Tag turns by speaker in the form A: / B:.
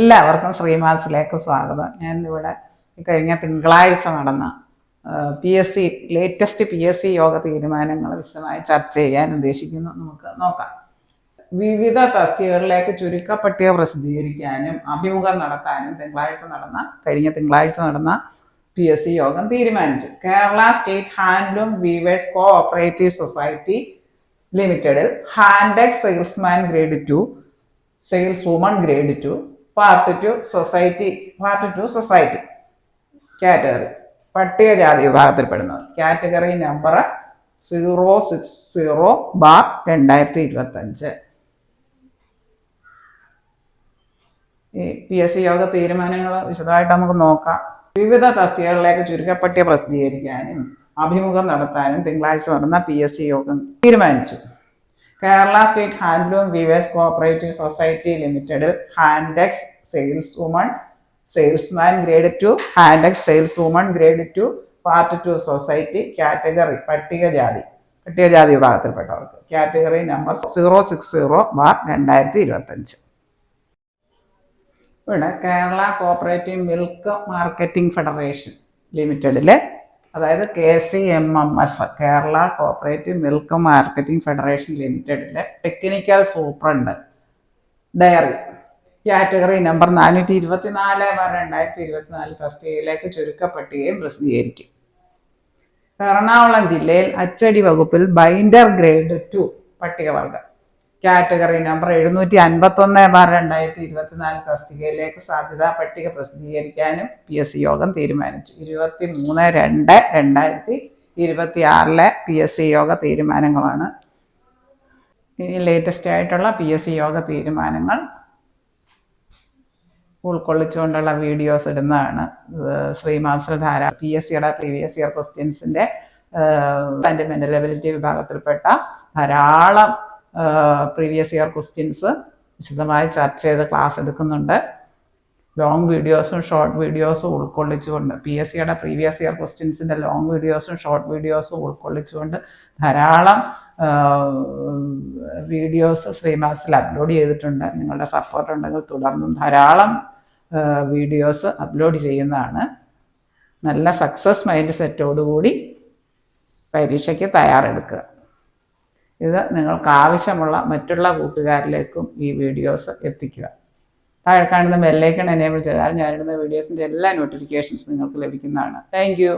A: എല്ലാവർക്കും ശ്രീമാസിലേക്ക് സ്വാഗതം. ഞാൻ ഇവിടെ കഴിഞ്ഞ തിങ്കളാഴ്ച നടന്ന latest P S C yoga തീരുമാനങ്ങൾ വിശദമായി ചർച്ച ചെയ്യാൻ ഉദ്ദേശിക്കുന്നു. നമുക്ക് നോക്കാം. വിവിധ തസ്തികകളിലേക്ക് ചുരുക്കപ്പട്ടിക പ്രസിദ്ധീകരിക്കാനും അഭിമുഖം നടത്താനും കഴിഞ്ഞ തിങ്കളാഴ്ച നടന്ന പി എസ് സി യോഗം തീരുമാനിച്ചു. Kerala state handloom weavers co operative society ലിമിറ്റഡിൽ Hantex salesman grade 2, saleswoman grade 2, part 2 society category പട്ടികജാതി വിഭാഗത്തിൽപ്പെടുന്നവർ. Category number 060/2025. ഈ പി എസ് സി യോഗ തീരുമാനങ്ങൾ വിശദമായിട്ട് നമുക്ക് നോക്കാം. വിവിധ തസ്തികകളിലേക്ക് ചുരുക്കപ്പട്ടിക പ്രസിദ്ധീകരിക്കാനും അഭിമുഖം നടത്താനും തിങ്കളാഴ്ച നടന്ന പി എസ് സി യോഗം തീരുമാനിച്ചു. Kerala state handloom weavers cooperative society ലിമിറ്റഡിൽ Hantex salesman grade 2, Hantex saleswoman grade 2, part 2 society category പട്ടികജാതി വിഭാഗത്തിൽപ്പെട്ടവർക്ക്. Category number 060/2025. ഇവിടെ Kerala cooperative milk marketing federation ലിമിറ്റഡിലെ, അതായത് KCMMF, Kerala cooperative milk marketing federation ലിമിറ്റഡിലെ technical superintendent dairy category number 424/2024 തസ്തികയിലേക്ക് ചുരുക്കപ്പട്ടികയും പ്രസിദ്ധീകരിക്കും. എറണാകുളം ജില്ലയിൽ അച്ചടി വകുപ്പിൽ ബൈൻഡർ ഗ്രേഡ് 2 പട്ടികവർഗം കാറ്റഗറി നമ്പർ 751/2024 തസ്തികയിലേക്ക് സാധ്യതാ പട്ടിക പ്രസിദ്ധീകരിക്കാനും പി എസ് സി യോഗം തീരുമാനിച്ചു. 23/2/2026 പി എസ് സി യോഗ തീരുമാനങ്ങളാണ്. ഇനി ലേറ്റസ്റ്റ് ആയിട്ടുള്ള പി എസ് സി യോഗ തീരുമാനങ്ങൾ ഉൾക്കൊള്ളിച്ചുകൊണ്ടുള്ള വീഡിയോസ് ഇടുന്നതാണ്. ശ്രീമാസിൽ പി എസ് സിയുടെ പ്രീവിയസ് ഇയർ ക്വസ്റ്റ്യൻസിൻ്റെ ഫണ്ടമെൻ്റൽ എബിലിറ്റി വിഭാഗത്തിൽപ്പെട്ട ധാരാളം പ്രീവിയസ് ഇയർ ക്വസ്റ്റ്യൻസ് വിശദമായി ചർച്ച ചെയ്ത് ക്ലാസ് എടുക്കുന്നുണ്ട്. ലോങ് വീഡിയോസും ഷോർട്ട് വീഡിയോസും ഉൾക്കൊള്ളിച്ചുകൊണ്ട്, പി എസ് സിയുടെ പ്രീവിയസ് ഇയർ ക്വസ്റ്റ്യൻസിൻ്റെ ലോങ് വീഡിയോസും ഷോർട്ട് വീഡിയോസും ഉൾക്കൊള്ളിച്ചുകൊണ്ട് ധാരാളം വീഡിയോസ് ശ്രീമാസിൽ അപ്ലോഡ് ചെയ്തിട്ടുണ്ട്. നിങ്ങളുടെ സപ്പോർട്ട് ഉണ്ടെങ്കിൽ തുടർന്നും ധാരാളം വീഡിയോസ് അപ്ലോഡ് ചെയ്യുന്നതാണ്. നല്ല സക്സസ് മൈൻഡ് സെറ്റോടുകൂടി പരീക്ഷയ്ക്ക് തയ്യാറെടുക്കുക. ഇത് നിങ്ങൾക്ക് ആവശ്യമുള്ള മറ്റുള്ള കൂട്ടുകാരിലേക്കും ഈ വീഡിയോസ് എത്തിക്കുക. താഴെ കാണുന്ന ബെല്ലൈക്കൺ എനേബിൾ ചെയ്താൽ ഞാനിടുന്ന വീഡിയോസിൻ്റെ എല്ലാ നോട്ടിഫിക്കേഷൻസ് നിങ്ങൾക്ക് ലഭിക്കുന്നതാണ്. Thank you.